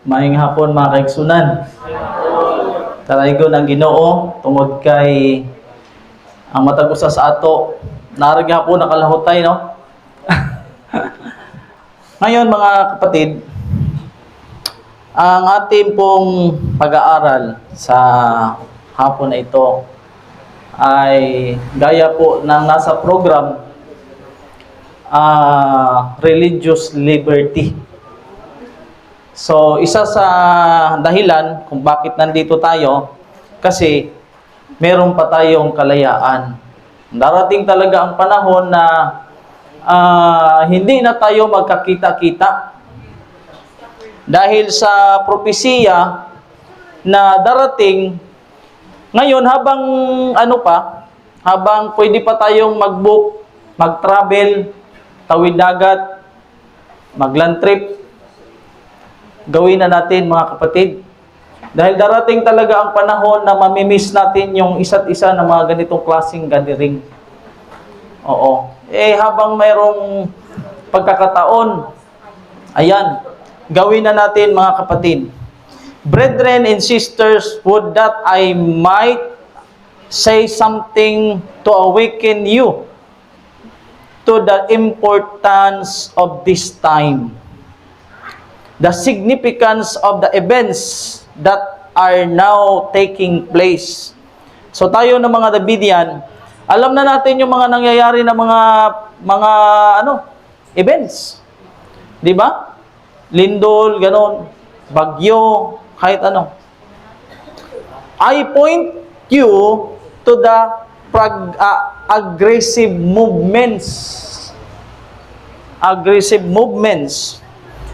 Maayong hapon mga kaigsunan. Taraygon ang Ginoo tungod kay ang matag usa sa ato narag hapon nakalahutay no. Ngayon mga kapatid, ang ating pong pag-aaral sa hapon na ito ay gaya po ng nasa program religious liberty. So, isa sa dahilan kung bakit nandito tayo, kasi meron pa tayong kalayaan. Darating talaga ang panahon na hindi na tayo magkakita-kita. Dahil sa propesiya na darating, ngayon habang pwede pa tayong mag-book, mag-travel, tawid dagat, mag-land trip, gawin na natin mga kapatid. Dahil darating talaga ang panahon na mamimiss natin yung isa't isa na mga ganitong klaseng gathering. Oo. Habang mayroong pagkakataon, ayan, gawin na natin mga kapatid. Brethren and sisters, would that I might say something to awaken you to the importance of this time. The significance of the events that are now taking place. So tayo ng mga Davidian, alam na natin yung mga nangyayari na mga events. 'Di ba? Lindol, ganon, bagyo, kahit ano. I point you to the aggressive movements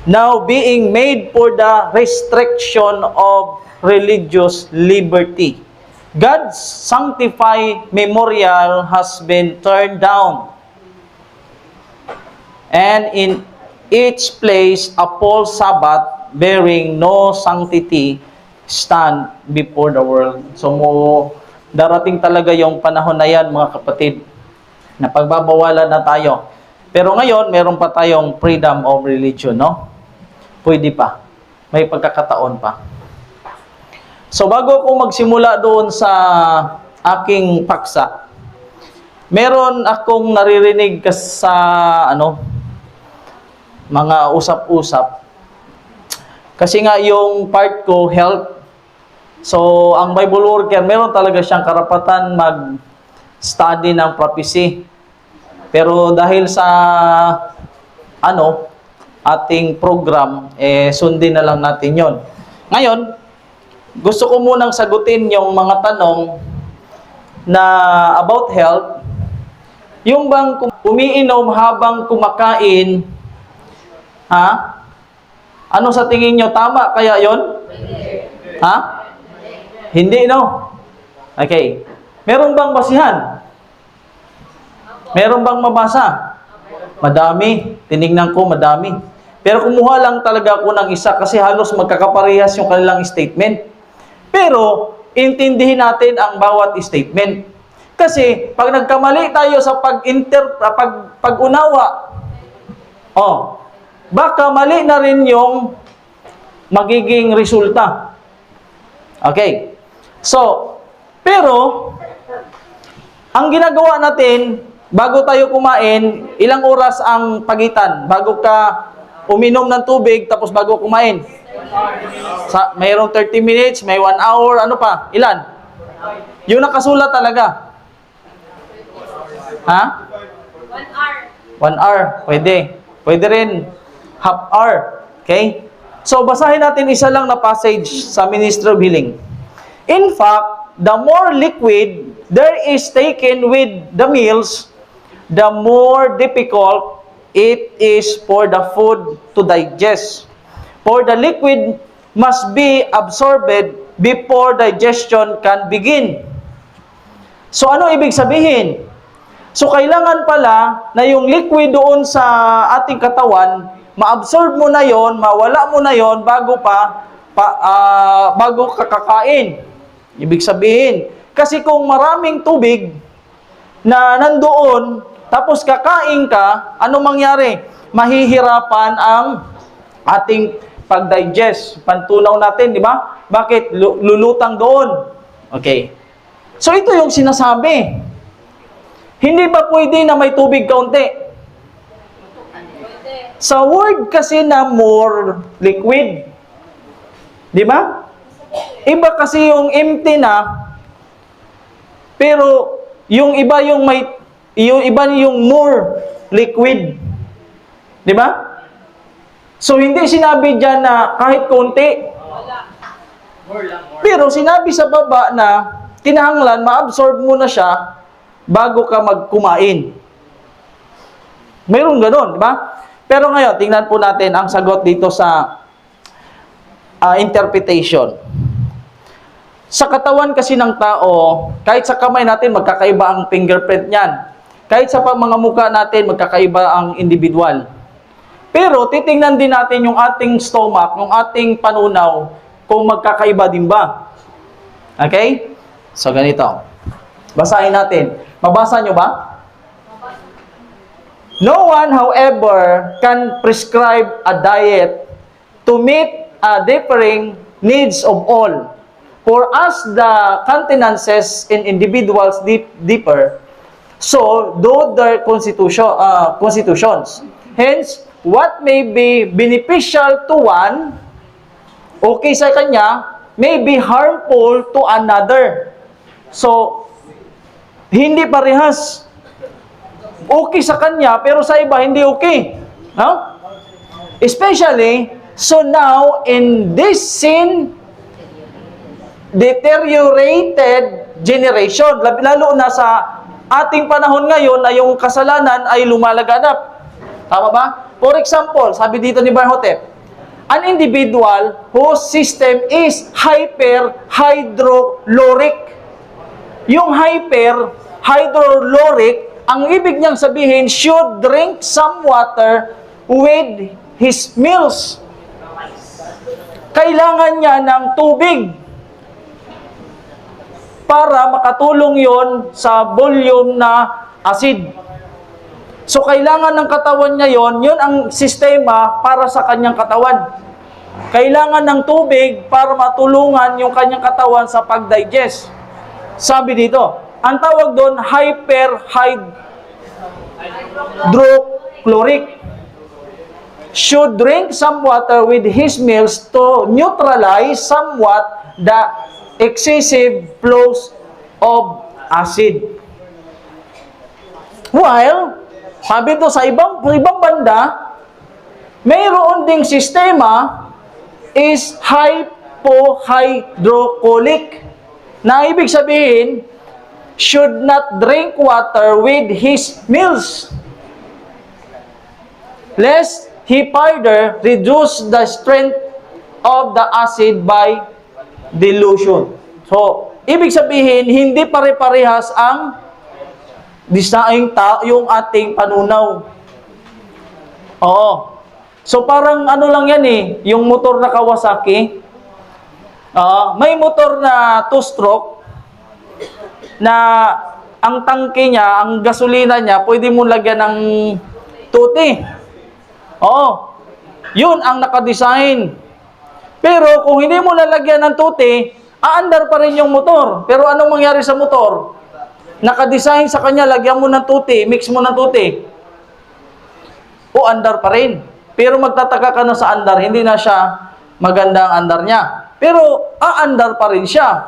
now being made for the restriction of religious liberty. God's sanctified memorial has been turned down, and in each place a false Sabbath bearing no sanctity stand before the world. So darating talaga yung panahon na yan mga kapatid, na pagbabawalan na tayo. Pero ngayon, meron pa tayong freedom of religion, no? Pwede pa. May pagkakataon pa. So, bago ako magsimula doon sa aking paksa, meron akong naririnig sa, mga usap-usap. Kasi nga, yung part ko, health. So, ang Bible worker, meron talaga siyang karapatan mag-study ng prophecy. Pero dahil sa, ating program, sundin na lang natin yon. Ngayon, gusto ko munang sagutin yung mga tanong na about health. Yung bang umiinom habang kumakain, ano sa tingin nyo? Tama kaya yon? Hindi, no? Okay. Meron bang basihan? Meron bang mabasa? Madami. Tinignan ko, madami. Pero kumuha lang talaga ako ng isa kasi halos magkakaparehas yung kanilang statement. Pero, intindihin natin ang bawat statement. Kasi, pag nagkamali tayo sa pag-unawa, baka mali na rin yung magiging resulta. Okay. So, pero, ang ginagawa natin, bago tayo kumain, ilang oras ang pagitan bago ka uminom ng tubig tapos bago kumain? Mayroong 30 minutes, may 1 hour, ano pa? Ilan? Yung nakasulat talaga. 1 hour. Pwede. Pwede rin half hour. Okay? So, basahin natin isa lang na passage sa Ministry of Healing. In fact, the more liquid there is taken with the meals, the more difficult it is for the food to digest. For the liquid must be absorbed before digestion can begin. So ano ibig sabihin? So kailangan pala na yung liquid doon sa ating katawan, ma-absorb mo na yon, mawala mo na yon bago ka kakain. Ibig sabihin, kasi kung maraming tubig na nandoon, tapos kakain ka, ano mangyari? Mahihirapan ang ating pag-digest, pantunaw natin, di ba? Bakit? Lulutang doon. Okay. So ito yung sinasabi. Hindi ba pwede na may tubig kaunti? Sa word kasi na more liquid, di ba? Iba kasi yung empty na, pero yung iba yung more liquid. Di ba? So, hindi sinabi dyan na kahit konti. Pero sinabi sa baba na kinahanglan, ma-absorb mo na siya bago ka magkumain. Mayroon ganun, di ba? Pero ngayon, tingnan po natin ang sagot dito sa interpretation. Sa katawan kasi ng tao, kahit sa kamay natin, magkakaiba ang fingerprint niyan. Kahit sa mga mukha natin, magkakaiba ang individual. Pero titingnan din natin yung ating stomach, yung ating panunaw, kung magkakaiba din ba. Okay? So, ganito. Basahin natin. Mabasa nyo ba? No one, however, can prescribe a diet to meet differing needs of all. For as the countenances in individuals differ, so do their constitutions. Hence, what may be beneficial to one, okay sa kanya, may be harmful to another. So, hindi parehas. Okay sa kanya, pero sa iba, hindi okay. No? Especially, so now, in this sin, deteriorated generation, lalo na sa ating panahon ngayon na yung kasalanan ay lumalaganap. Tama ba? For example, sabi dito ni Barhotep, an individual whose system is hyperhydroloric. Yung hyperhydroloric, ang ibig niyang sabihin, should drink some water with his meals. Kailangan niya ng tubig para makatulong yon sa volume na acid. So, kailangan ng katawan niya yun ang sistema para sa kanyang katawan. Kailangan ng tubig para matulungan yung kanyang katawan sa pag-digest. Sabi dito, ang tawag doon, hyperhydrochloric. Should drink some water with his meals to neutralize somewhat the excessive flows of acid. While, sabi to sa ibang banda, mayroon ding sistema is hypohydrocholic. Na ibig sabihin, should not drink water with his meals, lest he further reduce the strength of the acid by dilution. So, ibig sabihin, hindi pare-parehas ang yung ating panunaw. Oo. So, parang ano lang yan yung motor na Kawasaki, may motor na 2-stroke na ang tangke niya, ang gasolina niya, pwede mo lagyan ng tuti. Oo. Yun ang nakadesign. Pero kung hindi mo lalagyan ng tuti, aandar pa rin yung motor. Pero anong mangyari sa motor? Nakadesign sa kanya, lagyan mo ng tuti, mix mo ng tuti. O andar pa rin. Pero magtataka ka na sa andar, hindi na siya maganda ang andar niya. Pero aandar pa rin siya.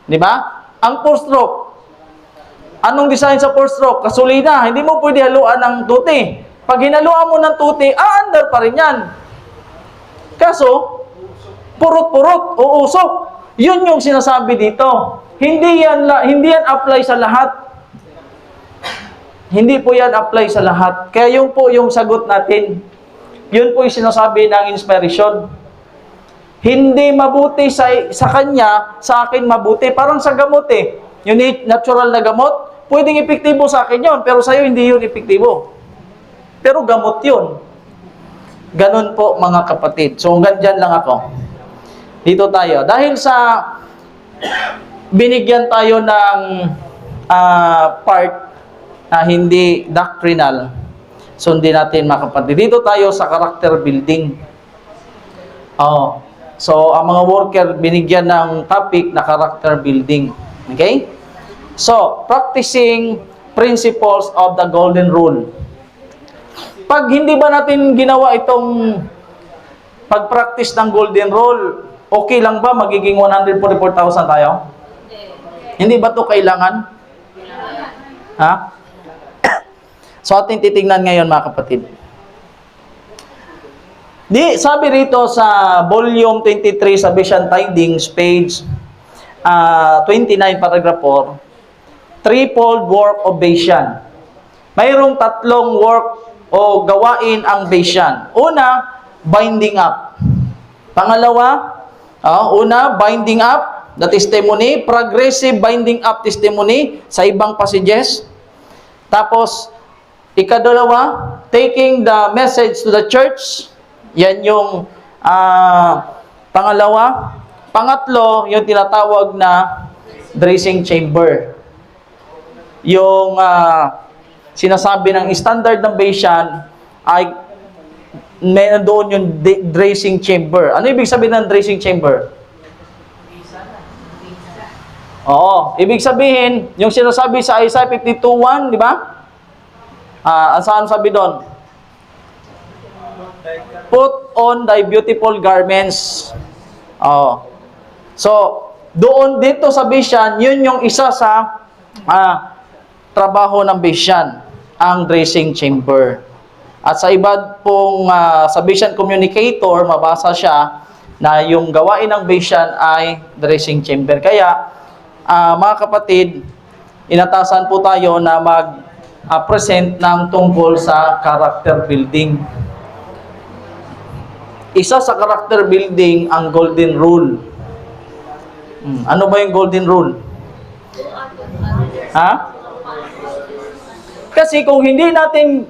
Di ba? Ang 4-stroke. Anong design sa 4-stroke? Gasolina. Hindi mo pwede haluan ng tuti. Pag hinaluan mo ng tuti, aandar pa rin yan. Kaso, purot-purot o usok. Yun yung sinasabi dito. Hindi yan apply sa lahat. Hindi po yan apply sa lahat. Kaya yun po yung sagot natin. Yun po yung sinasabi ng inspiration. Hindi mabuti sa kanya, sa akin mabuti. Parang sa gamot Yung natural na gamot, pwedeng epektibo sa akin yun, pero sa'yo hindi yun epektibo. Pero gamot yun. Ganun po mga kapatid. So ganyan lang ako. Dito tayo. Dahil sa binigyan tayo ng part na hindi doctrinal, sundin natin mga kapatid. Dito tayo sa character building. Oh. So, ang mga worker binigyan ng topic na character building. Okay? So, practicing principles of the golden rule. Pag hindi ba natin ginawa itong pag-practice ng golden rule, okay lang ba magiging 144,000 tayo? Hindi ba to kailangan? Ha? So, ating titingnan ngayon mga kapatid. Sabi rito sa volume 23 sa Vision Tidings, page 29, paragraph 4, threefold work of Vision. Mayroong tatlong work o gawain ang Vision. Una, binding up. Pangalawa, una, binding up the testimony, progressive binding up testimony sa ibang passages. Tapos, ikadalawa, taking the message to the church. Yan yung pangalawa. Pangatlo, yung tinatawag na dressing chamber. Yung sinasabi ng standard ng Vision ay may doon yung dressing chamber. Ano ibig sabihin ng dressing chamber? Oo, ibig sabihin, yung sinasabi sa Isaiah 52:1, di ba? Saan sabi doon? Put on thy beautiful garments. Oh. So, doon dito sa Vision, yun yung isa sa trabaho ng Vision, ang dressing chamber. At sa iba pong sa Vision Communicator, mabasa siya na yung gawain ng Vision ay dressing chamber. Kaya, mga kapatid, inatasan po tayo na mag-present ng tungkol sa character building. Isa sa character building ang golden rule. Ano ba yung golden rule? Ha? Kasi kung hindi natin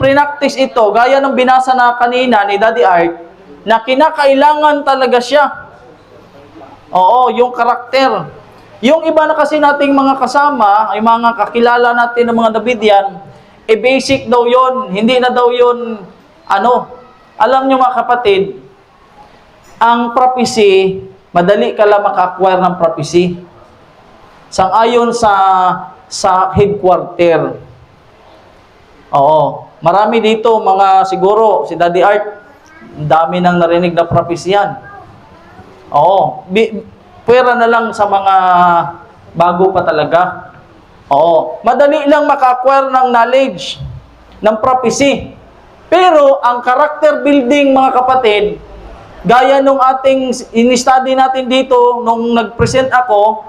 pre-practice ito, gaya ng binasa na kanina ni Daddy Art, na kinakailangan talaga siya. Oo, yung karakter. Yung iba na kasi nating mga kasama, ay mga kakilala natin ng mga Davidian, basic daw yon, hindi na daw yon alam nyo mga kapatid, ang prophecy, madali ka lang maka-acquire ng prophecy. Sang-ayon sa headquarter. Oo. Marami dito, siguro, si Daddy Art, dami nang narinig na prophecy yan. Oo. Pwera na lang sa mga bago pa talaga. Oo. Madali lang maka-acquire ng knowledge, ng prophecy. Pero, ang character building, mga kapatid, gaya nung ating in-study natin dito, nung nag-present ako,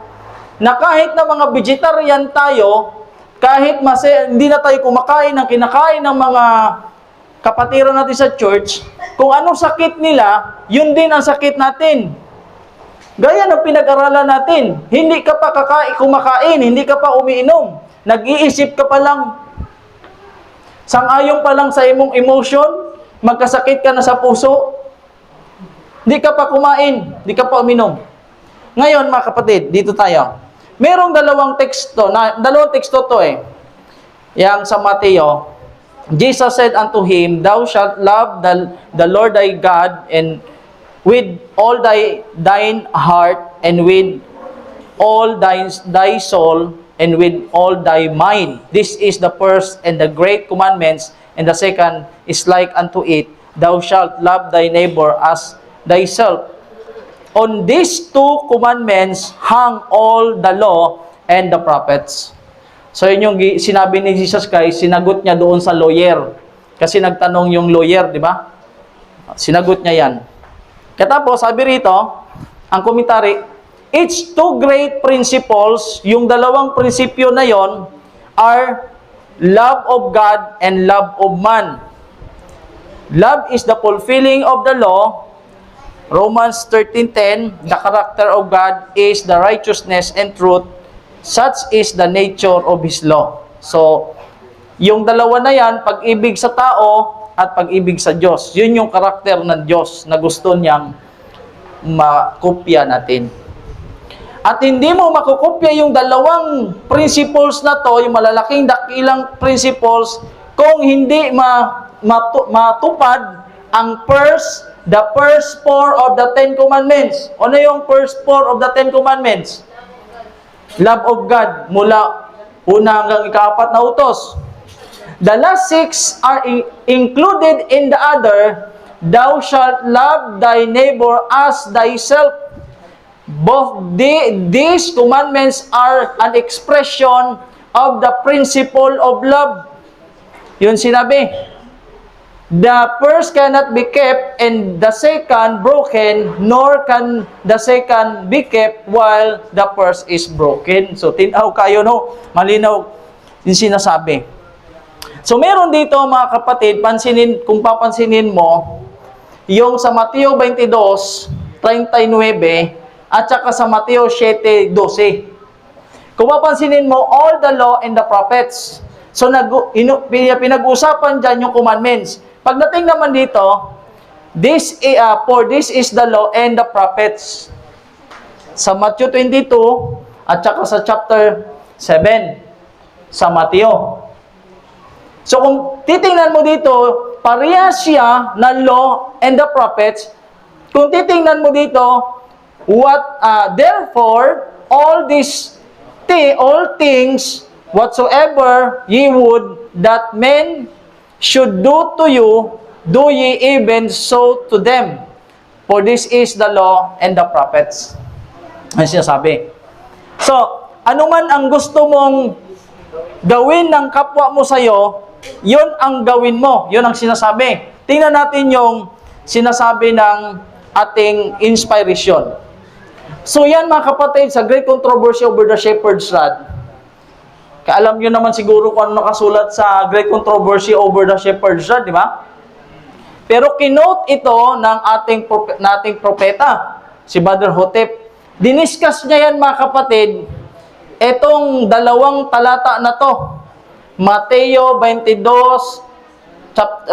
na kahit na mga vegetarian tayo, kahit hindi na tayo kumakain ng kinakain ng mga kapatiran natin sa church, kung anong sakit nila, yun din ang sakit natin. Gaya ng pinag-aralan natin, hindi ka pa kumakain, hindi ka pa umiinom, nag-iisip ka pa lang, sang-ayon pa lang sa imong emotion, magkasakit ka na sa puso, di ka pa kumain, di ka pa uminom. Ngayon, mga kapatid, dito tayo. Merong dalawang teksto to Yang sa Mateo, Jesus said unto him, Thou shalt love the Lord thy God, and with all thine heart, and with all thy soul, and with all thy mind. This is the first and the great commandments, and the second is like unto it, Thou shalt love thy neighbor as thyself. On these two commandments hang all the law and the prophets. So yun yung sinabi ni Jesus Christ, sinagot niya doon sa lawyer. Kasi nagtanong yung lawyer, di ba? Sinagot niya yan. Katapos, sabi rito, ang komentary, it's two great principles, yung dalawang prinsipyo na yon are love of God and love of man. Love is the fulfilling of the law. Romans 13:10, the character of God is the righteousness and truth. Such is the nature of His law. So, yung dalawa na yan, pag-ibig sa tao at pag-ibig sa Diyos. Yun yung karakter ng Diyos na gusto niyang makopya natin. At hindi mo makukopya yung dalawang principles na to, yung malalaking dakilang principles, kung hindi matupad the first four of the Ten Commandments. Ano yung first four of the Ten Commandments? Love of God, mula una hanggang ikaapat na utos. The last six are included in the other. Thou shalt love thy neighbor as thyself. Both these commandments are an expression of the principle of love. Yun sinabi. The first cannot be kept and the second broken, nor can the second be kept while the first is broken. So, tinaw kayo, no? Malinaw yung sinasabi. So, meron dito, mga kapatid, kung papansinin mo, yung sa Mateo 22:39, at saka sa Mateo 7:12. Kung papansinin mo, all the law and the prophets. So, pinag-usapan dyan yung commandments. Pagdating naman dito, for this is the law and the prophets. Sa Matthew 22 at saka sa chapter 7 sa Mateo. So kung titingnan mo dito, parehas siya na law and the prophets. Kung titingnan mo dito, therefore all things whatsoever ye would that men should do to you, do ye even so to them. For this is the law and the prophets. Ano siya sabi? So, ano man ang gusto mong gawin ng kapwa mo sa'yo, yun ang gawin mo. Yun ang sinasabi. Tingnan natin yung sinasabi ng ating inspiration. So, yan mga kapatid, sa great controversy over the shepherd's rod, alam nyo naman siguro kung ano nakasulat sa Great Controversy over the Shepherd's Rod, di ba? Pero kinote ito ng nating propeta, si Brother Hotep. Diniscuss niya yan, mga kapatid, etong dalawang talata na to. Mateo 22,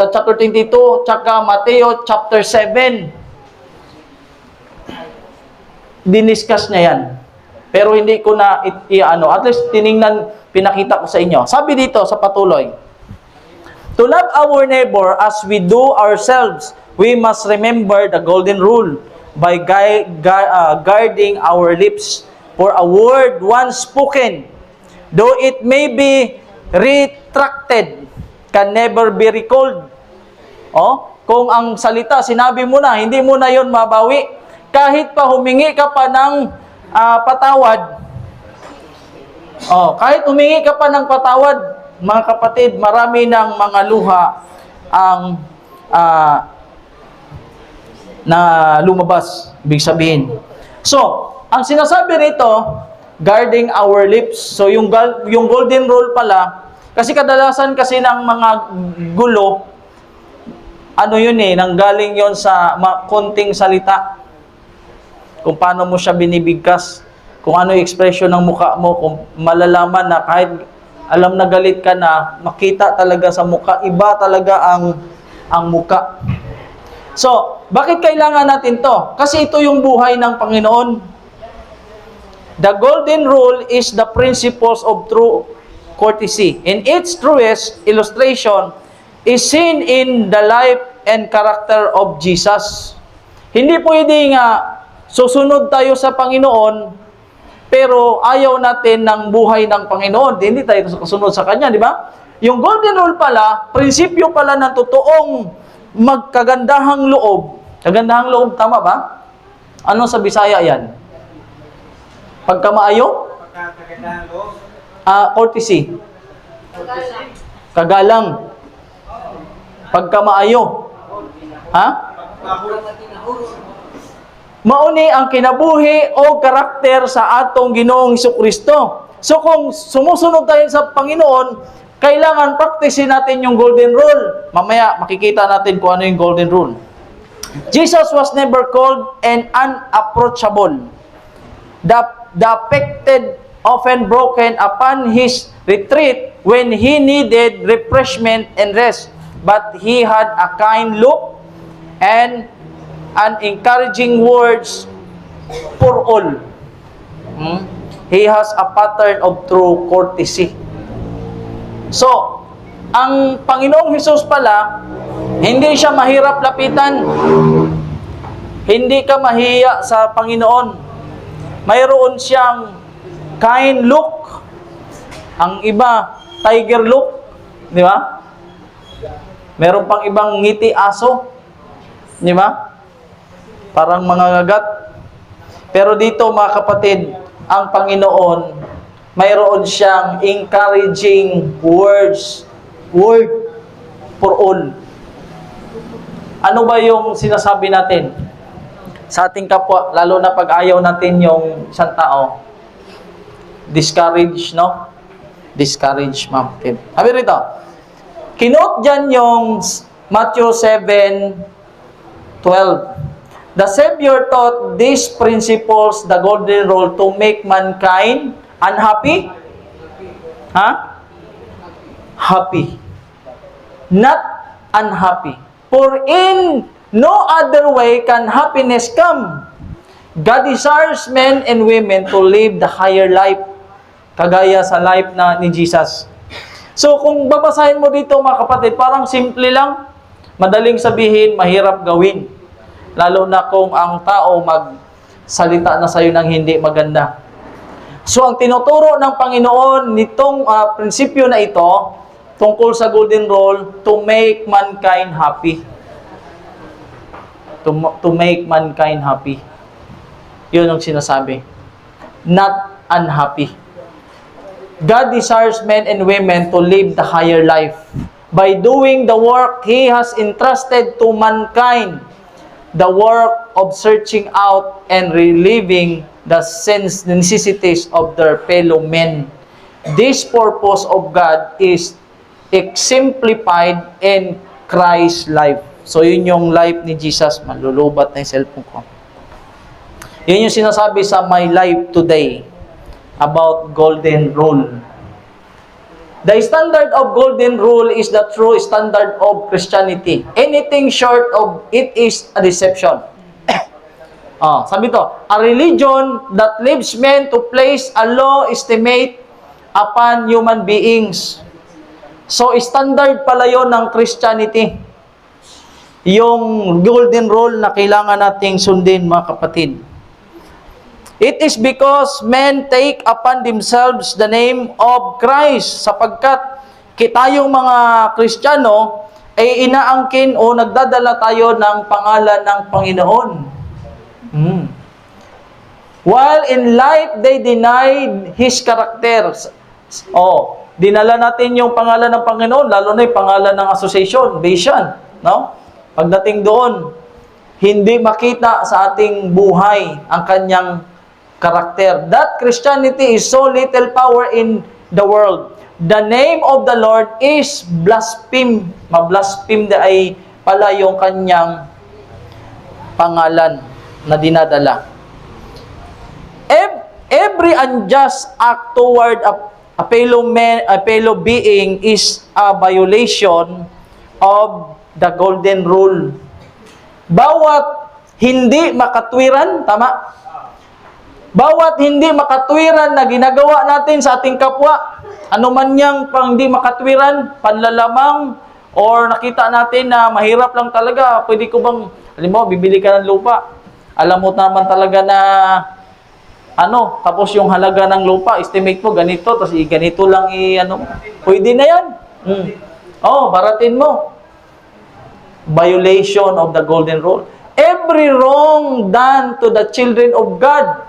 chapter 22, tsaka Mateo chapter 7. Diniscuss niya yan. Pero hindi ko na at least pinakita ko sa inyo. Sabi dito sa patuloy, to love our neighbor as we do ourselves, we must remember the golden rule by guarding our lips. For a word once spoken, though it may be retracted, can never be recalled. Kung ang salita, sinabi mo na, hindi mo na yon mabawi. Kahit pa humingi ka pa ng patawad, kahit humingi ka pa ng patawad, mga kapatid, marami ng mga luha ang na lumabas, ibig sabihin. So, ang sinasabi rito, guarding our lips. So, yung golden rule pala, kasi kadalasan kasi ng mga gulo, nanggaling yon sa konting salita. Kung paano mo siya binibigkas, kung ano yung expression ng mukha mo, kung malalaman na kahit alam na galit ka na, makita talaga sa mukha, iba talaga ang mukha. So, bakit kailangan natin to? Kasi ito yung buhay ng Panginoon. The golden rule is the principles of true courtesy. In its truest illustration is seen in the life and character of Jesus. Hindi pwedeng susunod tayo sa Panginoon, pero ayaw natin ng buhay ng Panginoon. Hindi tayo susunod sa Kanya, di ba? Yung golden rule pala, prinsipyo pala ng totoong magkagandahang loob. Kagandahang loob, tama ba? Ano sa Bisaya yan? Pagkamaayo? Pagkagandahang loob? Courtesy. Kagalang. Pagkamaayo. Mauni ang kinabuhi o karakter sa atong Ginoong Hesukristo. So kung sumusunod tayo sa Panginoon, kailangan practicein natin yung golden rule. Mamaya makikita natin kung ano yung golden rule. Jesus was never cold and unapproachable. The affected often broken upon his retreat when he needed refreshment and rest. But he had a kind look and encouraging words for all. He has a pattern of true courtesy. So, ang Panginoong Hesus pala, Hindi siya mahirap lapitan. Hindi ka mahiya sa Panginoon. Mayroon siyang kind look. Ang iba, tiger look. Di ba? Meron pang ibang ngiti aso. Di ba? Parang mga gagat. Pero dito mga kapatid, ang Panginoon, mayroon siyang encouraging words. Word for all. Ano ba yung sinasabi natin sa ating kapwa, lalo na pag ayaw natin yung isang tao? Discourage, no? Discourage, ma'am. Sabi rito, kinote dyan yung Matthew 7:12. The Savior taught these principles, the golden rule, to make mankind unhappy? Happy. Not unhappy. For in no other way can happiness come. God desires men and women to live the higher life, kagaya sa life na ni Jesus. So kung babasahin mo dito mga kapatid, parang simple lang, madaling sabihin, mahirap gawin. Lalo na kung ang tao magsalita na sa'yo ng hindi maganda. So ang tinuturo ng Panginoon nitong prinsipyo na ito, tungkol sa golden rule, to make mankind happy. To make mankind happy. Yun ang sinasabi. Not unhappy. God desires men and women to live the higher life by doing the work He has entrusted to mankind, the work of searching out and relieving the necessities of their fellow men. This purpose of God is exemplified in Christ's life. So, yun yung life ni Jesus. Malulubat na yung cellphone ko. Yun yung sinasabi sa My Life Today about golden rule. The standard of golden rule is the true standard of Christianity. Anything short of it is a deception. Sabi to, a religion that leaves men to place a low estimate upon human beings. So, standard pala yun ng Christianity. Yung golden rule na kailangan nating sundin, mga kapatid. It is because men take upon themselves the name of Christ, sapagkat tayong mga Kristiyano ay inaangkin o nagdadala tayo ng pangalan ng Panginoon. While in life they denied His character. Dinala natin yung pangalan ng Panginoon, lalo na yung pangalan ng association, Vision, no? Pagdating doon, hindi makita sa ating buhay ang kanyang karakter. That Christianity is so little power in the world. The name of the Lord is blaspheme. Mablaspheme na ay pala yung kanyang pangalan na dinadala. Every unjust act toward a fellow being is a violation of the golden rule. Bawat hindi makatwiran, tama? Bawat hindi makatwiran na ginagawa natin sa ating kapwa, ano man yang pang hindi makatwiran, panlalamang, or nakita natin na mahirap lang talaga, pwede ko bang, alam mo, bibili ka ng lupa, alam mo naman talaga na, tapos yung halaga ng lupa, estimate mo ganito, tapos ganito lang pwede na yan. Baratin mo. Violation of the golden rule. Every wrong done to the children of God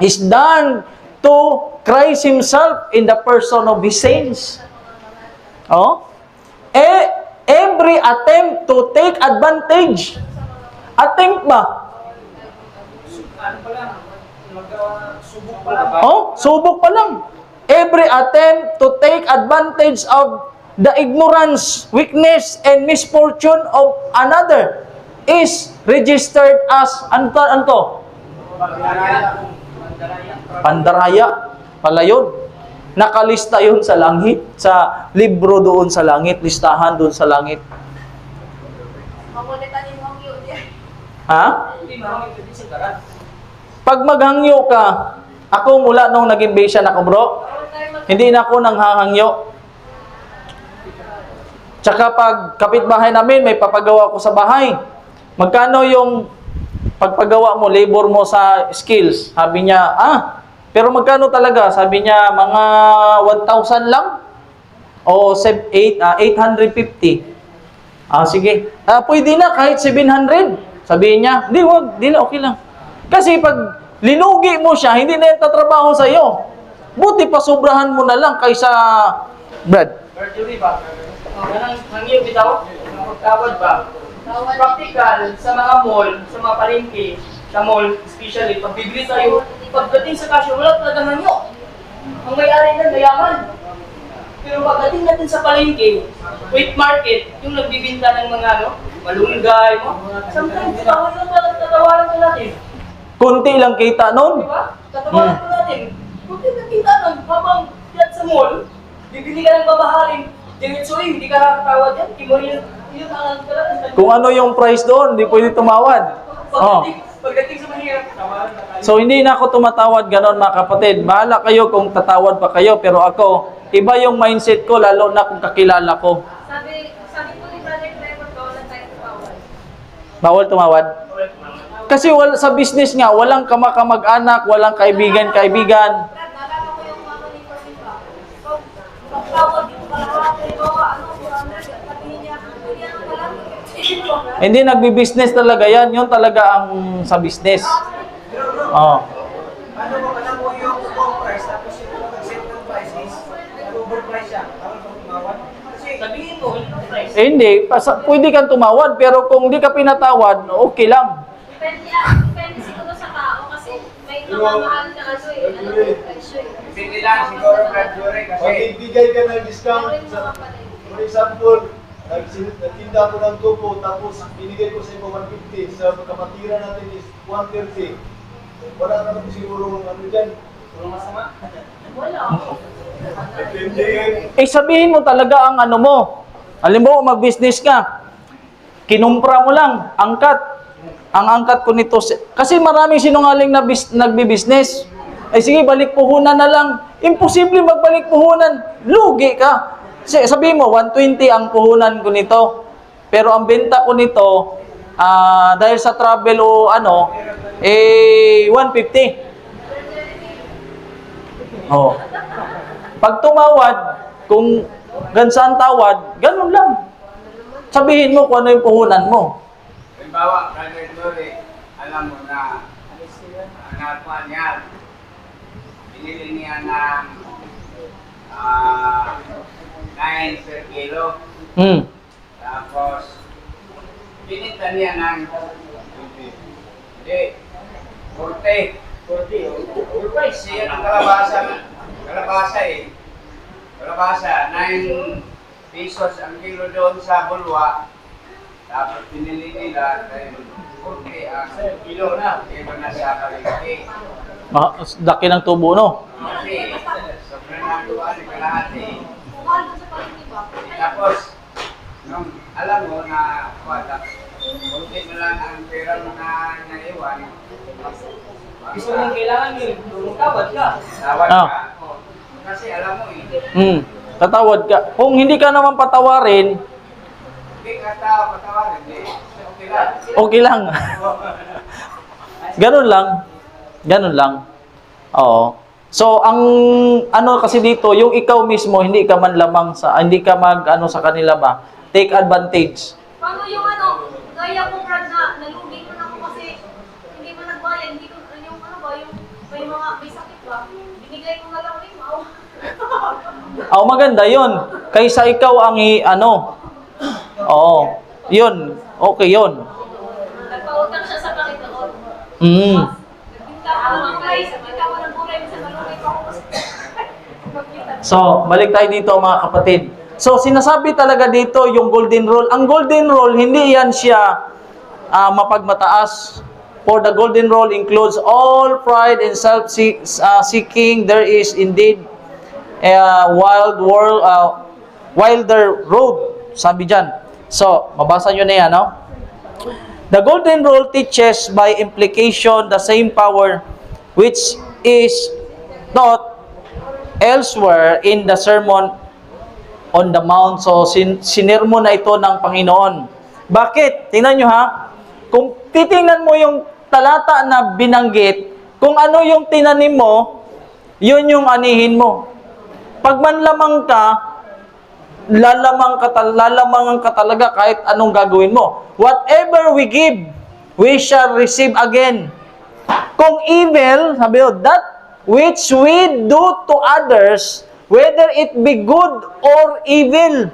is done to Christ Himself in the person of His saints. Every attempt to take advantage. Attempt ba? Subok pa lang. Every attempt to take advantage of the ignorance, weakness, and misfortune of another is registered as pandaraya. Pala yun. Nakalista yun sa langit, sa libro doon sa langit, listahan doon sa langit. Pag maghangyo ka, ako mula nung naging Bayesian ako, bro, hindi na ako nanghahangyo. Tsaka pag kapitbahay namin, may papagawa ko sa bahay. Magkano yung pagpagawa mo, labor mo sa skills? Sabi niya, pero magkano talaga? Sabi niya, mga 1,000 lang? O 850. Sige. Pwede na kahit 700. Sabihin niya, di na, okay lang. Kasi pag linugi mo siya, hindi na yan tatrabaho sa iyo. Buti pa sobrahan mo na lang kaysa Brad. Mercury ba? Hangyo bitaw? Tawad ba? Practical sa mga mall, sa mga palengke, sa mall, especially, pag bibili tayo, pagdating sa cashier, wala talaga hangyo. Ang may-ari na mayaman. Pero pagdating natin sa palengke, wheat market, yung nagbibinta ng mga malunggay, sometimes tatawaran ko natin. Kunti lang kita nun. Diba? Tatawaran ko natin. Kunti lang kita nun. Habang yan sa mall, bibili ka ng babahalin. Diretso hindi ka nakakatawad yan. Yun ang Kung ano yung price doon, hindi pwede tumawad. Pagdating sa mahirap, tawaran na tayo. So hindi na ako tumatawad ganon mga kapatid. Bahala kayo kung tatawad pa kayo. Pero ako, iba yung mindset ko lalo na kung kakilala ko. Sabi po ni Brother Clement, bawal tayo tumawad. Bawal tumawad. Kasi sa business nga, walang kamag-anak, walang kaibigan-kaibigan. Brad, nalala ko yung mama ni Corbin ba? Pagtawad dito pala, sabihin niya, hindi ano pala. Hindi nagbi-business talaga yan. Yun talaga ang sa business. Oh. Ano mo yung price tapos yung mag-set ng prices, nag-overprice siya, tawag kang tumawad. Kasi Sabihin mo, price. Hindi, pwede kang tumawad, pero kung hindi ka pinatawad, okay lang. Depende siguro sa tao kasi may mamamahal na ano eh, presyo eh. hindi lang siguro Mercury kasi Magbibigay ka ng discount. Pero yung mga pala For example, nagtinda ako ng tubo, tapos binigay ko sa iyo 150. Sa kapatira natin is 130. Wala naman siguro ano dyan. Walang masama. wala. Depende yan. Sabihin mo talaga ang ano mo. Alam mo, mag-business ka. Kinumpra mo lang, angkat. Ang angkat ko nito, kasi maraming sinungaling na nagbi-business. Sige, balik puhunan na lang. Imposible magbalik puhunan. Lugi ka. Sabihin mo, 120 ang puhunan ko nito. Pero ang benta ko nito, dahil sa travel o 150. Oh. Pag tumawad, kung gansan tawad, ganun lang. Sabihin mo kung ano yung puhunan mo. halimbawa, Brother Dory, alam mo na nakuha niya, binili niya ng 9 per kilo. Tapos, binita niya ng hindi, 40. 40. Overprice. Kasi yan ang kalabasa eh. Kalabasa, 9 pesos ang kilo doon sa Bulwa. Tapos pinili nila dahil 40 ang kilo na. Kaya na sa Kalingki. Laki ng tubo, no? Kasi, sobrang natuwa ni kalahati. Mahal doon sa palengke ba? Tapos, nung alam mo na wala, kunti mo lang ang pera mo na naiwan. Gusto mong kailangan yun, tawad ka. Tawad Ah. ka. Oh, kasi alam mo Tatawad ka. Kung hindi ka naman patawarin, hindi ka patawarin. Okay lang. okay lang. Ganun lang. Ganun lang. Oo. So, ang ano kasi dito, yung ikaw mismo, hindi ka man lamang hindi ka sa kanila ba? Take advantage. Paano yung gaya ko Brad na nalugi ko na ako kasi hindi mo nagbayad, hindi ko, yung may sakit ba? Binigay ko na lang ulit, Maganda yun. Kaysa ikaw ang Oo. Yun. Okay yun. Nagpautang siya sa Panginoon. Nagbinta ko ng gulay, nagbinta ko ng gulay, minsan nalugi ko ako. So, balik tayo dito mga kapatid. So, sinasabi talaga dito yung golden rule. Ang golden rule, hindi yan siya mapagmataas. For the golden rule includes all pride and self-seeking. There is indeed a wilder road. Sabi dyan. So, mabasa nyo na yan, no? The golden rule teaches by implication the same power which is taught elsewhere in the Sermon on the mount. So, sinirmo na ito ng Panginoon. Bakit? Tingnan nyo ha. Kung titingnan mo yung talata na binanggit, kung ano yung tinanim mo, yun yung anihin mo. Pag manlamang ka, lalamangan ka talaga kahit anong gagawin mo. Whatever we give, we shall receive again. Kung evil, sabi mo, that which we do to others, whether it be good or evil,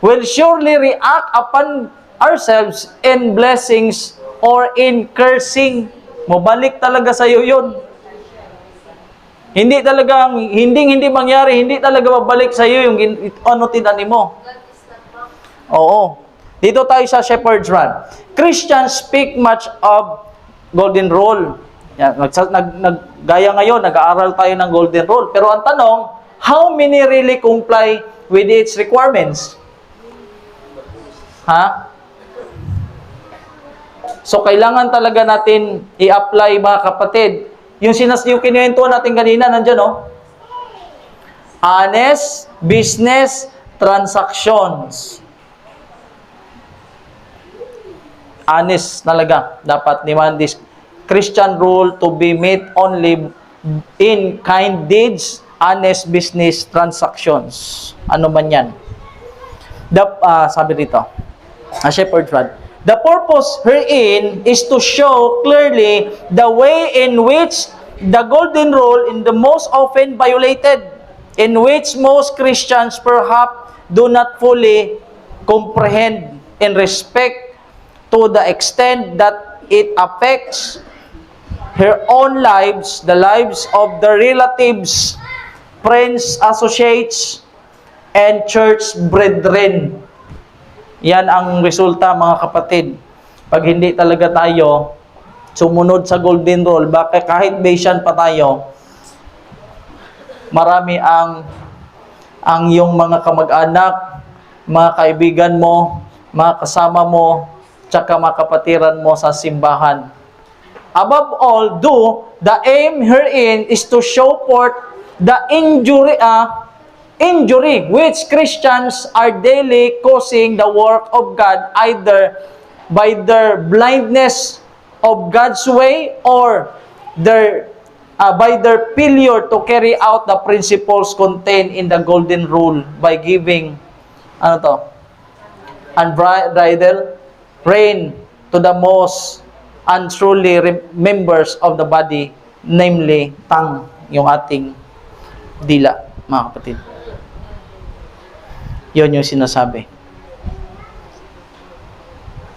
will surely react upon ourselves in blessings or in cursing. Mabalik talaga sa iyo yun. Hindi mangyari, hindi talaga mabalik sa iyo yung ano tinanim mo. Oo. Dito tayo sa Shepherd's Rod. Christians speak much of golden rule. Yan, gaya ngayon, nag-aaral tayo ng golden rule. Pero ang tanong, how many really comply with its requirements? Ha? So, kailangan talaga natin i-apply, mga kapatid. Yung kinuwentuhan natin kanina, nandyan, no? Honest business transactions. Honest talaga. Dapat naman this Christian rule to be met only in kind deeds, honest business transactions. Ano man yan? Sabi dito, Shepherd's Rod. The purpose herein is to show clearly the way in which the golden rule is the most often violated, in which most Christians perhaps do not fully comprehend in respect to the extent that it affects her own lives, the lives of the relatives, friends, associates, and church brethren. Yan ang resulta, mga kapatid. Pag hindi talaga tayo sumunod sa golden rule, bakit kahit Bayesian pa tayo, marami ang iyong mga kamag-anak, mga kaibigan mo, mga kasama mo, tsaka mga kapatiran mo sa simbahan. Above all, the aim herein is to show forth the injury which Christians are daily causing the work of God, either by their blindness of God's way or by their failure to carry out the principles contained in the golden rule by giving unbridled rein to the most unruly members of the body, namely tongue, yung ating dila, mga kapatid. Yun yung sinasabi.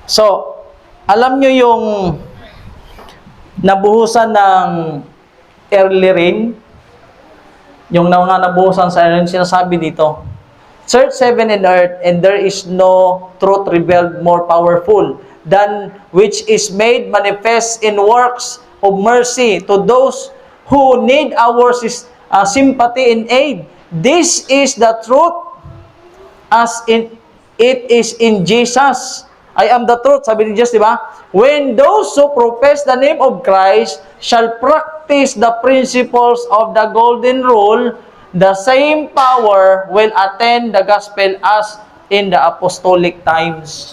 So, alam nyo yung nabuhusan ng early rain? Yung mga nabuhusan sa early rain, sinasabi dito, Search heaven and earth, and there is no truth revealed more powerful than which is made manifest in works of mercy to those who need our sympathy and aid. This is the truth as it is in Jesus. I am the truth, sabi ni Jesus, di ba? When those who profess the name of Christ shall practice the principles of the golden rule, the same power will attend the gospel as in the apostolic times.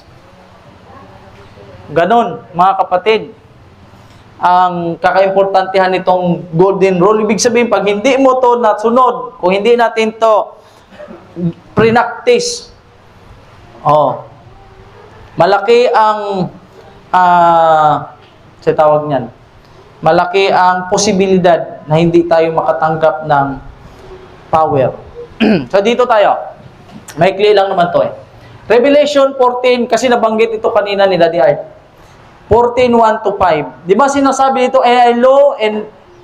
Ganon, mga kapatid. Ang kakaimportantehan nitong golden rule, ibig sabihin, pag hindi mo to nasunod, kung hindi natin to pre-practice, malaki ang sa tawag niyan, malaki ang posibilidad na hindi tayo makatanggap ng power. So dito tayo. Maikli lang naman to eh. Revelation 14, kasi nabanggit ito kanina ni Daddy Art. 14:1-5. Di ba sinasabi dito, and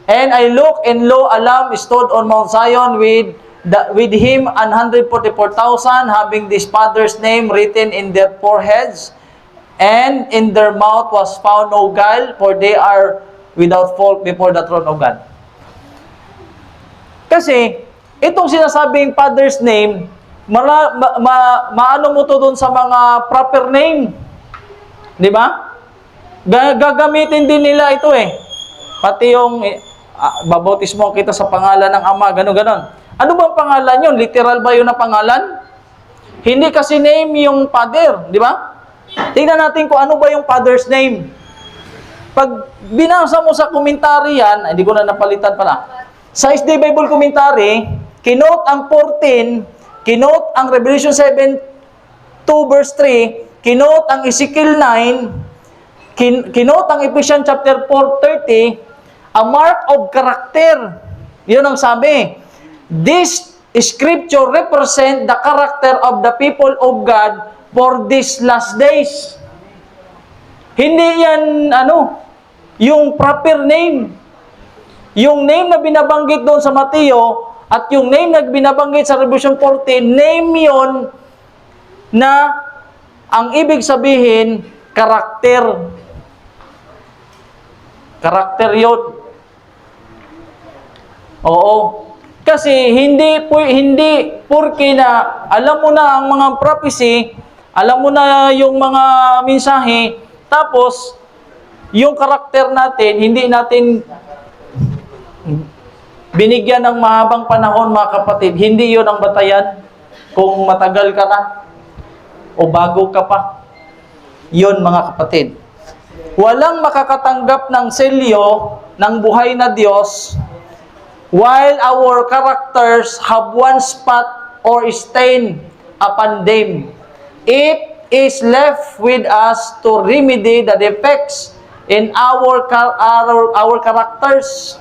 I look and lo, a lamb stood on Mount Zion with him 144,000, having this Father's name written in their foreheads, and in their mouth was found no guile, for they are without fault before the throne of God. Kasi, itong sinasabing Father's name, maano mo to dun sa mga proper name. Di ba? Gagamitin din nila ito eh. Pati yung babautismo kita sa pangalan ng Ama, gano'n-gano'n. Ano bang pangalan yun? Literal ba yun na pangalan? Hindi kasi name yung father, di ba? Tingnan natin kung ano ba yung father's name. Pag binasa mo sa komentary yan, hindi ko na napalitan pala. Sa SD Bible Commentary, kinote ang 14, kinote ang Revelation 7, 2 verse 3, kinote ang Ezekiel 9, kinote ang Ephesians chapter 4:30, a mark of character. Yun ang sabi. This scripture represent the character of the people of God for these last days. Hindi yan, yung proper name. Yung name na binabanggit doon sa Mateo at yung name na binabanggit sa Revelation 14, name yon na ang ibig sabihin, karakter. Karakter yun. Oo. Kasi hindi porke na alam mo na ang mga prophecy, alam mo na yung mga mensahe, tapos yung karakter natin, hindi natin binigyan ng mahabang panahon, mga kapatid. Hindi yon ang batayan kung matagal ka na o bago ka pa. Yon, mga kapatid. Walang makakatanggap ng selyo ng buhay na Diyos while our characters have one spot or stain upon them. It is left with us to remedy the defects in our characters.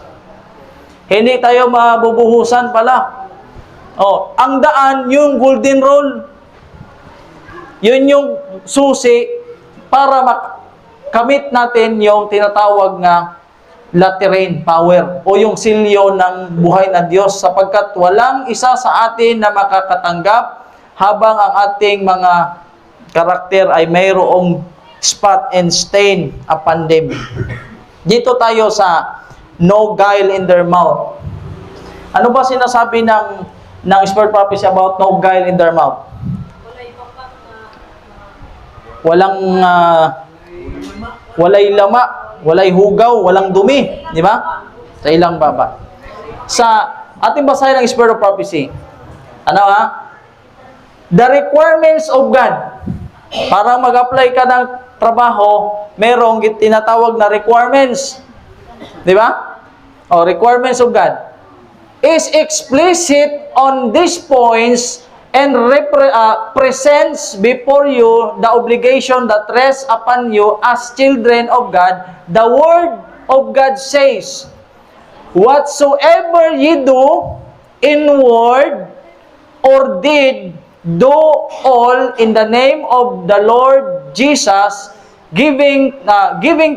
Hindi tayo mabubuhusan pala. Ang daan, yung golden rule. Yun yung susi para makamit natin yung tinatawag na lateran power o yung silyo ng buhay na Diyos, sapagkat walang isa sa atin na makakatanggap habang ang ating mga karakter ay mayroong spot and stain upon them. Dito tayo sa no guile in their mouth. Ano ba sinasabi ng Spirit prophecy about no guile in their mouth? Walay lama, walay hugaw, walang dumi, di ba? Sa ilang baba. Sa ating basahin ng Spirit of prophecy. The requirements of God. Para mag-apply ka ng trabaho, merong tinatawag na requirements. Di ba? Requirements of God is explicit on these points and presents before you the obligation that rests upon you as children of God. The Word of God says, whatsoever ye do in word or deed, do all in the name of the Lord Jesus, giving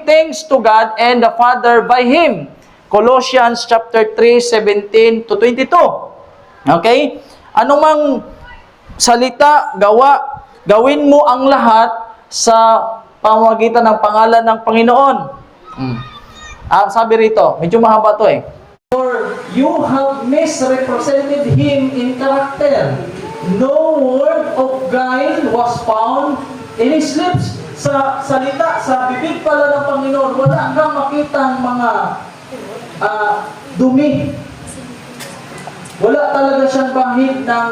thanks to God and the Father by Him. Colossians chapter 3, 17 to 22. Okay? Anumang salita, gawa, gawin mo ang lahat sa pamamagitan ng pangalan ng Panginoon. Sabi rito, medyo mahaba to eh. For you have misrepresented Him in character. No word of guile was found in His lips. Sa salita, sa bibig pala ng Panginoon, wala kang makitang mga dumi. Wala talaga siyang bahid ng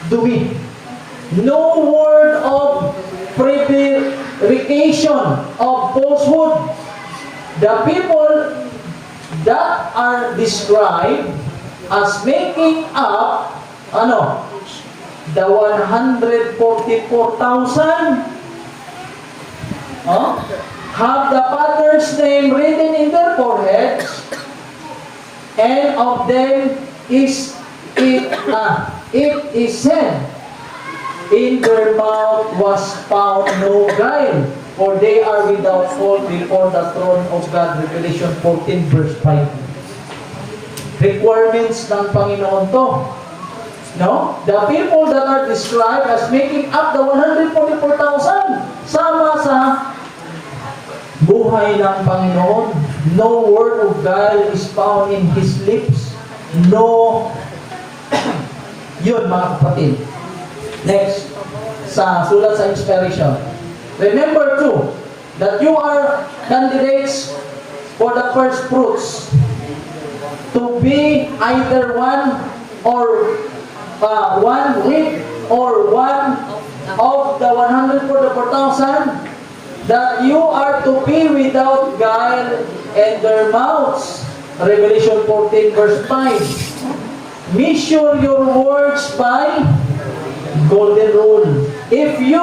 dumi. No word of prevarication, of falsehood. The people that are described as making up the 144,000 have the Father's name written in their foreheads, and of them it is said, in their mouth was found no guile, for they are without fault before the throne of God. Revelation 14 verse 5. Requirements ng Panginoon to. No? The people that are described as making up the 144,000, sama sa buhay ng Panginoon. No word of guile is found in His lips. No. Yun, mga kapatid. Next, sa sulat sa inspiration. Remember too, that you are candidates for the first fruits. to be either one or one with or one of the 144,000, that you are to be without guile in their mouths. Revelation 14 verse 5. Measure your words by golden rule. If you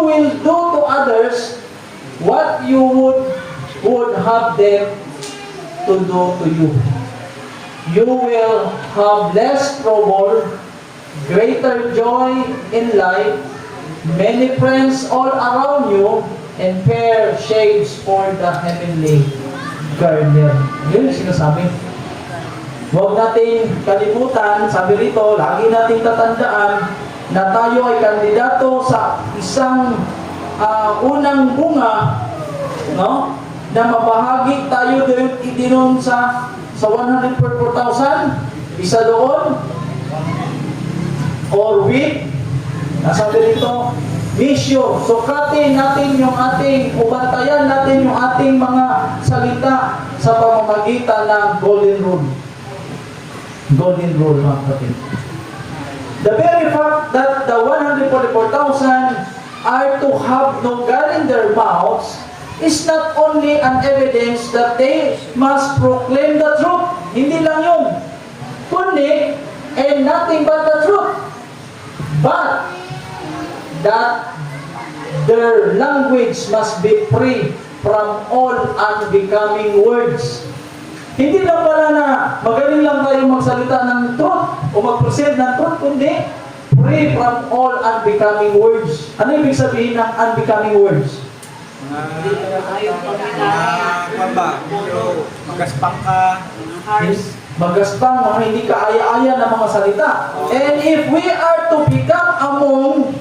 will do to others what you would have them to do to you, you will have less trouble, greater joy in life, many friends all around you, and fair shades for the heavenly garden. Yun yung sinasabi. Huwag natin kalimutan, sabi rito, lagi natin tatandaan na tayo ay kandidato sa isang unang bunga, no? Na mabahagi tayo din sa 144,000, isa doon, or with, nasabi rito, mission. Sukatin natin yung ating, ubantayan natin yung ating mga salita sa pamamagitan ng golden rule. Golden rule, mga kapatid. The very fact that the 144,000 are to have no guile in their mouths is not only an evidence that they must proclaim the truth. Hindi lang yun. Kundi, and nothing but the truth. But, that their language must be free from all unbecoming words. Hindi lang pala na magaling lang tayo magsalita ng truth o mag-present ng truth, kundi free from all unbecoming words. Ano ibig sabihin ng unbecoming words? Magaspang ka. Magaspang, mga hindi kaaya-aya na mga salita. And if we are to become among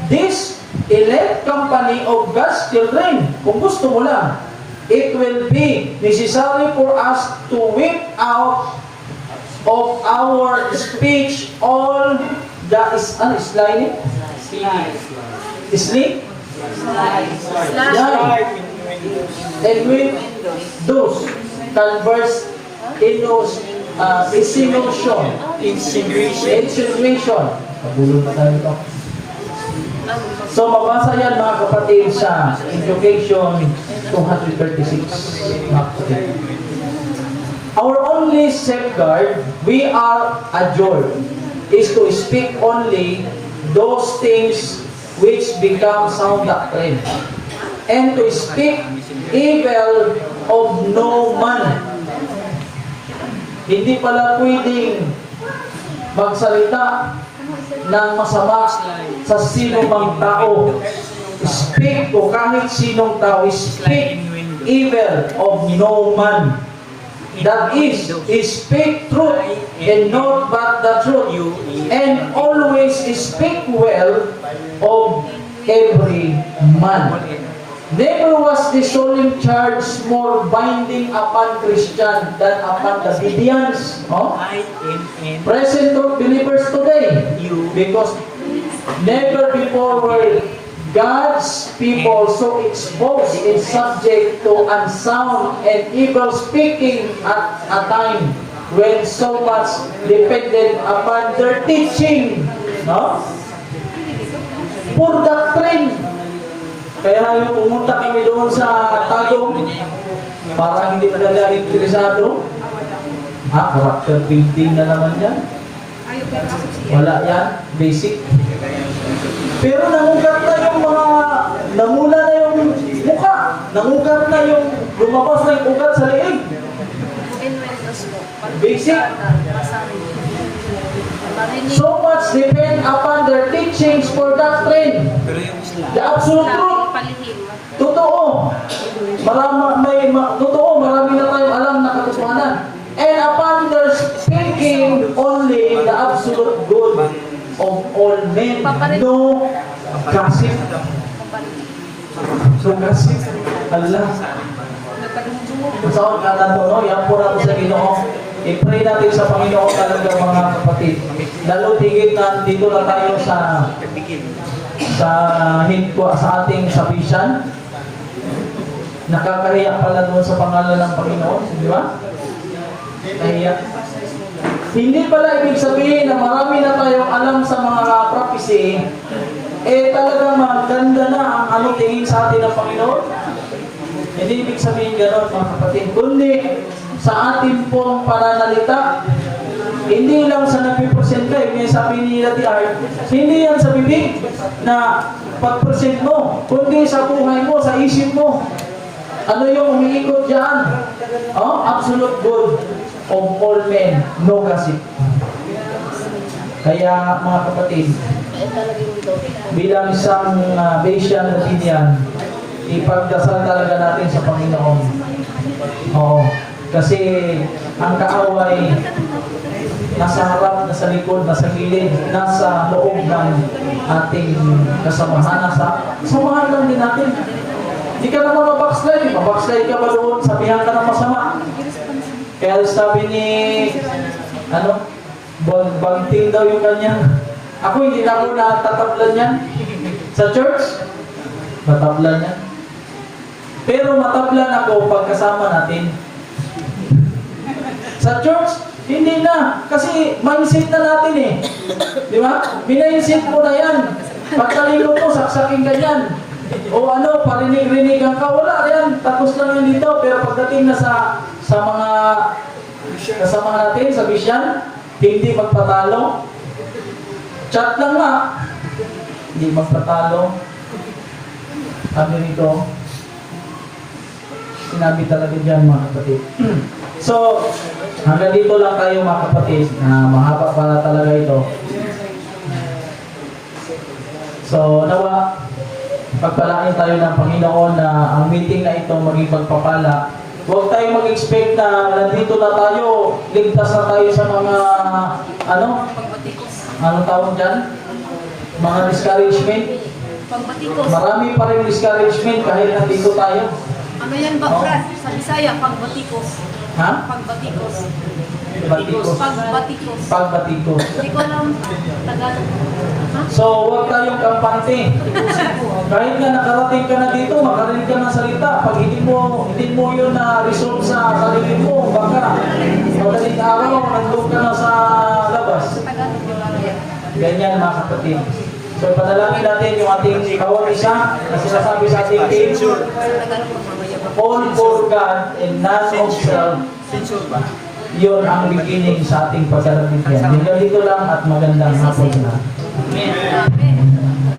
this elect company of God's children, kung gusto mo lang, it will be necessary for us to whip out of our speech all the slimy? Sleep? And with those converse insinuation. Pabulong pa tayo ito. So, mabasa yan mga kapatid sa Education 236. Mga kapatid. Our only safeguard, we are adjured, is to speak only those things which become sound doctrine, and to speak evil of no man. Hindi pala pwedeng magsalita ng masama sa sino mang tao. Speak o kahit sinong tao, speak evil of no man. That is, speak truth and not but the truth, and always speak well of every man. Never was the solemn charge more binding upon Christian than upon the Bereans, present believers today, because never before were God's people so exposed and subject to unsound and evil speaking at a time when so much depended upon their teaching, Pure doctrine. Kaya yung pumunta kami doon sa Tagum, parang hindi talaga interesado. Character building na naman yan. Wala yan, basic. Pero nangugat na yung namula na yung mukha. Nangugat na yung, lumabas na yung ugat sa leeg. Basic. So much depend upon their teachings for doctrine. The absolute truth. Totoo. Marami na tayong alam na katotohanan. And upon their speaking only the absolute good of all men. No gossip. So gossip. Allah. Saan ka na ito, yan po natin sa Ginoo. I-pray natin sa Panginoon talaga mga kapatid. Lalo tigit na dito na tayo sa ating sabisan. Nakakahiya pala doon sa pangalan ng Panginoon, di ba? Kaya, hindi pala ibig sabihin na marami na tayong alam sa mga prophecy, eh talagang maganda na ang ano tingin sa atin ng Panginoon. Hindi ibig sabihin gano'n mga kapatid. Kundi sa atin pong pananalita, hindi lang sa nag-present ka, yung sabi ni Lati Art, hindi yan sa bibig na pag-present mo, kundi sa buhay mo, sa isip mo. Ano yung umiikot dyan? Oh, absolute good of all men, no gossip. Kaya mga kapatid, bilang isang Bayesian Latinian, ipagdasal talaga natin sa Panginoon. Oo, kasi ang kaaway nasa harap, nasa likod, nasa gilid, nasa loob ng ating kasamahan, samahan lang din natin. Hindi ka naman mabackslide. Mabackslide ka ba doon? Sabihan ka ng masama. Kaya sabi ni, Banting daw yung kanya. Ako hindi na ako natatablan yan. Sa church, matablan yan. Pero matablan ako pagkasama natin. Sa church, hindi na. Kasi mindset na natin eh. Di ba? Mindset mo na yan. Pagkalingon mo, saksaking ganyan. O parinig-rinigan ka, wala yan. Tapos lang yan dito. Pero pagdating na sa mga kasama natin, sa bisyan, hindi magpatalo. Chat lang nga. Hindi magpatalo. Sabi nito, sinabi talaga dyan mga kapatid. So, hanggang dito lang tayo mga kapatid. Mahaba pa talaga ito. So, nawa, pagpalain tayo ng Panginoon na ang meeting na ito maging pagpapala. Huwag tayo mag-expect na nandito na tayo, ligtas na tayo sa mga, anong tawag dyan? Mga discouragement. Pagbatikos. Marami pa rin discouragement kahit nandito tayo. Ano yan ba, Brad? Sa Bisaya, pagbatikos. Ha? Pagbatikos. Batikos. Pagbatikos. Pagbatikos. Hindi ko alam Tagalog. Ha? So, huwag tayong kampante. Kahit nga nakarating ka na dito, makarinig ka ng salita. Pag hindi mo yun na-resolve sa sarili mo, baka madaling araw, nandun ka na sa labas. Tagalog yung lalaya. Ganyan mga kapatid. So, panalangin natin yung ating bawat isa na sinasabi sa ating team. Tagalog yung mamaya. All for God and none of self. Yun ang beginning sa ating pagkarating yan. Hanggang dito lang at magandang hapon na. Amen.